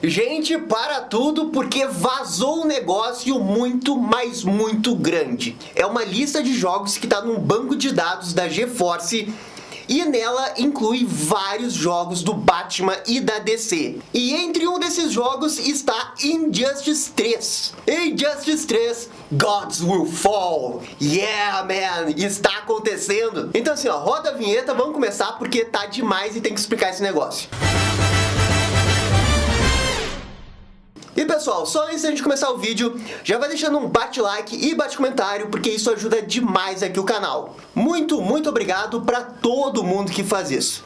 Gente, para tudo porque vazou um negócio muito, mas muito grande. É uma lista de jogos que está num banco de dados da GeForce e nela inclui vários jogos do Batman e da DC. E entre um desses jogos está Injustice 3. Injustice 3, Gods Will Fall. Yeah, man, está acontecendo. Então assim, ó, roda a vinheta, vamos começar porque tá demais e tem que explicar esse negócio. E pessoal, só antes da gente começar o vídeo, já vai deixando um bate-like e bate-comentário, porque isso ajuda demais aqui o canal. Muito, muito obrigado pra todo mundo que faz isso.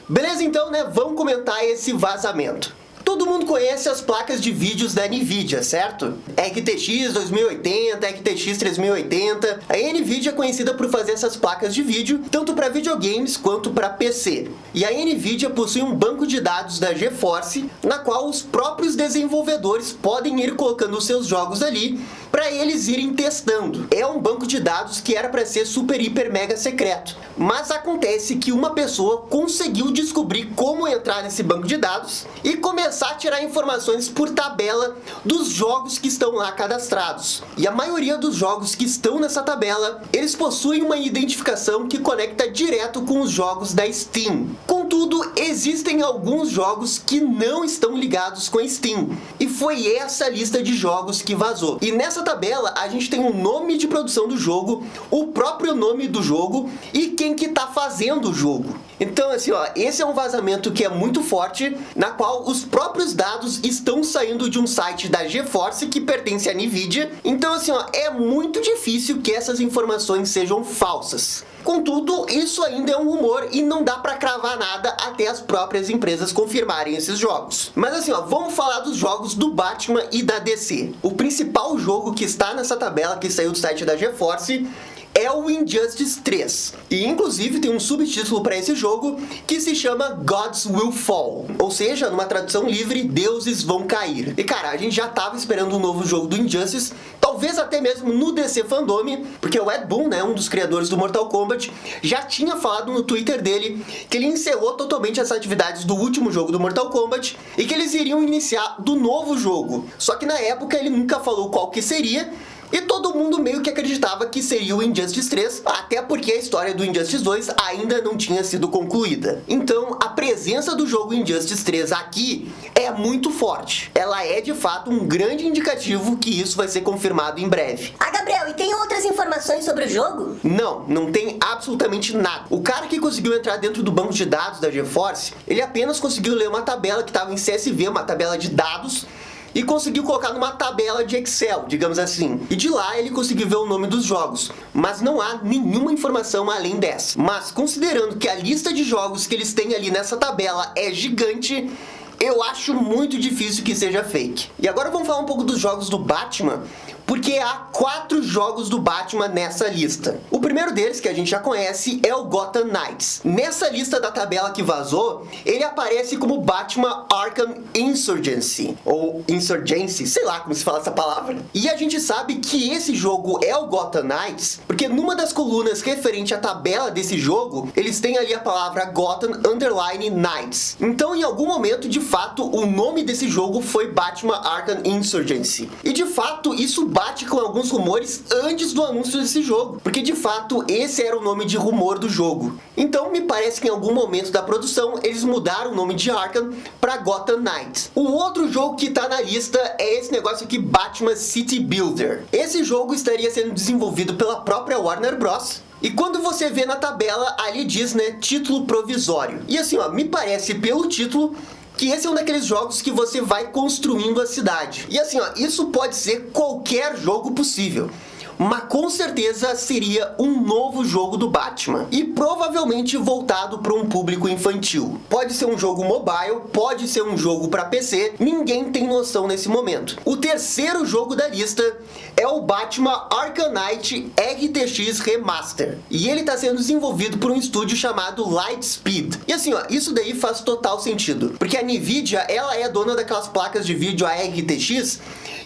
Beleza então, né? Vamos comentar esse vazamento. Todo mundo conhece as placas de vídeos da Nvidia, certo? RTX 2080, RTX 3080. A Nvidia é conhecida por fazer essas placas de vídeo, tanto para videogames quanto para PC. E a Nvidia possui um banco de dados da GeForce, na qual os próprios desenvolvedores podem ir colocando os seus jogos ali, para eles irem testando. É um banco de dados que era para ser super, hiper, mega secreto. Mas acontece que uma pessoa conseguiu descobrir como entrar nesse banco de dados e começar a tirar informações por tabela dos jogos que estão lá cadastrados. E a maioria dos jogos que estão nessa tabela, eles possuem uma identificação que conecta direto com os jogos da Steam. Contudo, existem alguns jogos que não estão ligados com a Steam. E foi essa lista de jogos que vazou. E nessa tabela, a gente tem o nome de produção do jogo, o próprio nome do jogo e quem que tá fazendo o jogo. Então, assim, ó, esse é um vazamento que é muito forte, na qual os próprios dados estão saindo de um site da GeForce que pertence à Nvidia. Então, assim, ó, é muito difícil que essas informações sejam falsas. Contudo, isso ainda é um rumor e não dá pra cravar nada até as próprias empresas confirmarem esses jogos. Mas assim, ó, vamos falar dos jogos do Batman e da DC. O principal jogo que está nessa tabela que saiu do site da GeForce é o Injustice 3. E inclusive tem um subtítulo para esse jogo que se chama Gods Will Fall. Ou seja, numa tradução livre, deuses vão cair. E cara, a gente já tava esperando um novo jogo do Injustice, talvez até mesmo no DC Fandom, porque o Ed Boon, né, um dos criadores do Mortal Kombat, já tinha falado no Twitter dele que ele encerrou totalmente as atividades do último jogo do Mortal Kombat e que eles iriam iniciar do novo jogo. Só que na época ele nunca falou qual que seria, e todo mundo meio que acreditava que seria o Injustice 3, até porque a história do Injustice 2 ainda não tinha sido concluída. Então, a presença do jogo Injustice 3 aqui é muito forte. Ela é, de fato, um grande indicativo que isso vai ser confirmado em breve. Ah, Gabriel, e tem outras informações sobre o jogo? Não, não tem absolutamente nada. O cara que conseguiu entrar dentro do banco de dados da GeForce, ele apenas conseguiu ler uma tabela que estava em CSV, uma tabela de dados, e conseguiu colocar numa tabela de Excel, digamos assim. E de lá ele conseguiu ver o nome dos jogos, mas não há nenhuma informação além dessa. Mas considerando que a lista de jogos que eles têm ali nessa tabela é gigante, eu acho muito difícil que seja fake. E agora vamos falar um pouco dos jogos do Batman, porque há 4 jogos do Batman nessa lista. O primeiro deles, que a gente já conhece, é o Gotham Knights. Nessa lista da tabela que vazou, ele aparece como Batman Arkham Insurgency, ou Insurgency, sei lá como se fala essa palavra. E a gente sabe que esse jogo é o Gotham Knights, porque numa das colunas referente à tabela desse jogo, eles têm ali a palavra Gotham Underline Knights. Então, em algum momento, de fato, o nome desse jogo foi Batman Arkham Insurgency. E de fato, isso bate com alguns rumores antes do anúncio desse jogo, porque de fato esse era o nome de rumor do jogo. Então me parece que em algum momento da produção eles mudaram o nome de Arkham para Gotham Knights. O outro jogo que tá na lista é esse negócio aqui, Batman City Builder. Esse jogo estaria sendo desenvolvido pela própria Warner Bros. E quando você vê na tabela, ali diz, né, título provisório. E assim, ó, me parece pelo título que esse é um daqueles jogos que você vai construindo a cidade. E assim, ó, isso pode ser qualquer jogo possível, mas com certeza seria um novo jogo do Batman e provavelmente voltado para um público infantil. Pode ser um jogo mobile, pode ser um jogo para PC, ninguém tem noção nesse momento. O terceiro jogo da lista é o Batman Arkham Knight RTX Remaster, e ele está sendo desenvolvido por um estúdio chamado Lightspeed. E assim, ó, isso daí faz total sentido, porque a Nvidia, ela é dona daquelas placas de vídeo, a RTX,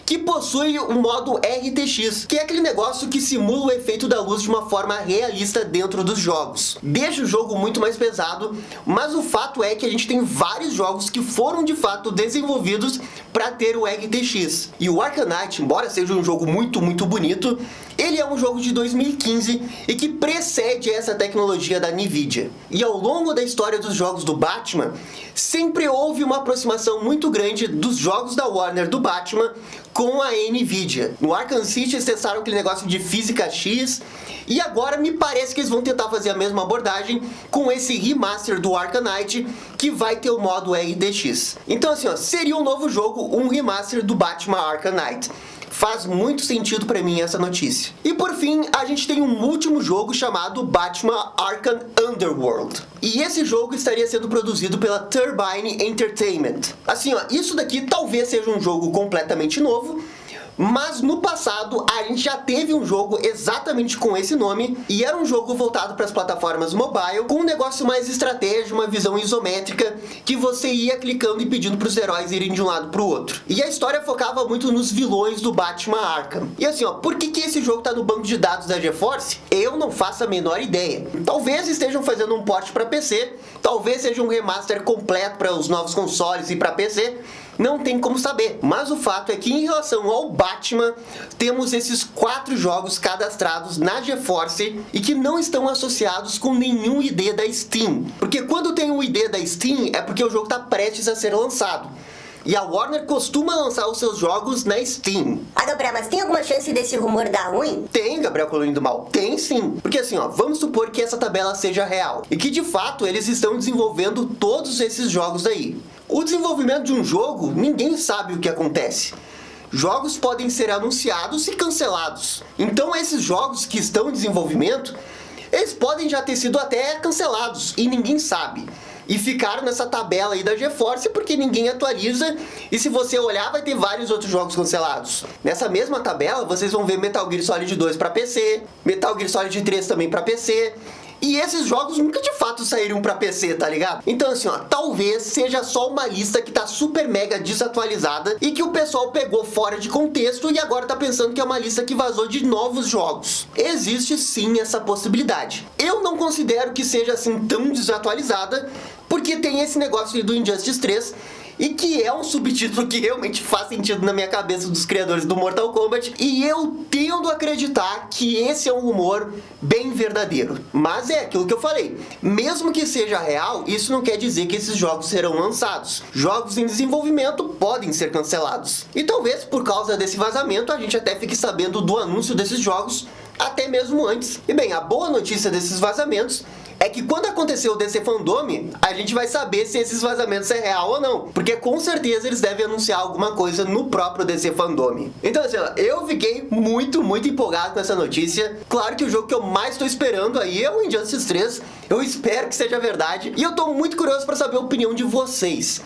que possui o modo RTX, que é aquele negócio que simula o efeito da luz de uma forma realista dentro dos jogos. Deixa o jogo muito mais pesado, mas o fato é que a gente tem vários jogos que foram de fato desenvolvidos para ter o RTX. E o Arcanite, embora seja um jogo muito bonito, ele é um jogo de 2015 e que precede essa tecnologia da Nvidia. E ao longo da história dos jogos do Batman, sempre houve uma aproximação muito grande dos jogos da Warner do Batman com a Nvidia. No Arkham City eles testaram aquele negócio de física X, e agora me parece que eles vão tentar fazer a mesma abordagem com esse remaster do Arcanite, que vai ter o modo RTX. Então assim, ó, seria um novo jogo, um remaster do Batman Arcanite. Faz muito sentido pra mim essa notícia. E por fim, a gente tem um último jogo chamado Batman Arkham Underworld. E esse jogo estaria sendo produzido pela Turbine Entertainment. Assim, ó, isso daqui talvez seja um jogo completamente novo, mas no passado a gente já teve um jogo exatamente com esse nome, e era um jogo voltado para as plataformas mobile, com um negócio mais estratégico, uma visão isométrica, que você ia clicando e pedindo para os heróis irem de um lado para o outro. E a história focava muito nos vilões do Batman Arkham. E assim, ó, por que esse jogo tá no banco de dados da GeForce? Eu não faço a menor ideia. Talvez estejam fazendo um port para PC, talvez seja um remaster completo para os novos consoles e para PC, não tem como saber. Mas o fato é que em relação ao Batman, temos esses 4 jogos cadastrados na GeForce e que não estão associados com nenhum ID da Steam. Porque quando tem o ID da Steam é porque o jogo está prestes a ser lançado. E a Warner costuma lançar os seus jogos na Steam. Ah, Gabriel, mas tem alguma chance desse rumor dar ruim? Tem, Gabriel Colônia do Mal, tem sim. Porque assim, ó, vamos supor que essa tabela seja real e que de fato eles estão desenvolvendo todos esses jogos aí. O desenvolvimento de um jogo, ninguém sabe o que acontece. Jogos podem ser anunciados e cancelados. Então esses jogos que estão em desenvolvimento, eles podem já ter sido até cancelados e ninguém sabe. E ficaram nessa tabela aí da GeForce porque ninguém atualiza, e se você olhar vai ter vários outros jogos cancelados. Nessa mesma tabela vocês vão ver Metal Gear Solid 2 para PC, Metal Gear Solid 3 também para PC, e esses jogos nunca de fato saíram pra PC, tá ligado? Então assim, ó, talvez seja só uma lista que tá super mega desatualizada e que o pessoal pegou fora de contexto e agora tá pensando que é uma lista que vazou de novos jogos. Existe sim essa possibilidade. Eu não considero que seja assim tão desatualizada, porque tem esse negócio aí do Injustice 3, e que é um subtítulo que realmente faz sentido na minha cabeça dos criadores do Mortal Kombat, e eu tendo a acreditar que esse é um rumor bem verdadeiro. Mas é aquilo que eu falei, mesmo que seja real, isso não quer dizer que esses jogos serão lançados. Jogos em desenvolvimento podem ser cancelados. E talvez por causa desse vazamento a gente até fique sabendo do anúncio desses jogos até mesmo antes. E bem, a boa notícia desses vazamentos é que quando acontecer o DC Fandome, a gente vai saber se esses vazamentos é real ou não, porque com certeza eles devem anunciar alguma coisa no próprio DC Fandome. Então assim, ó, eu fiquei muito empolgado com essa notícia. Claro que o jogo que eu mais estou esperando aí é o Injustice 3, eu espero que seja verdade, e eu tô muito curioso para saber a opinião de vocês.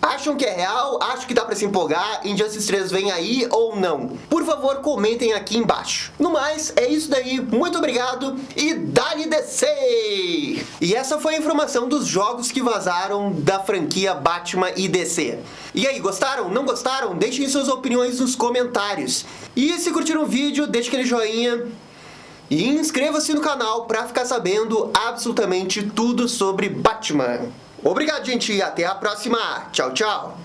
Acham que é real? Acham que dá pra se empolgar? Injustice 3 vem aí ou não? Por favor, comentem aqui embaixo. No mais, é isso daí. Muito obrigado e dá-lhe DC! E essa foi a informação dos jogos que vazaram da franquia Batman e DC. E aí, gostaram? Não gostaram? Deixem suas opiniões nos comentários. E se curtiram o vídeo, deixe aquele joinha. E inscreva-se no canal para ficar sabendo absolutamente tudo sobre Batman. Obrigado, gente, e até a próxima. Tchau, tchau.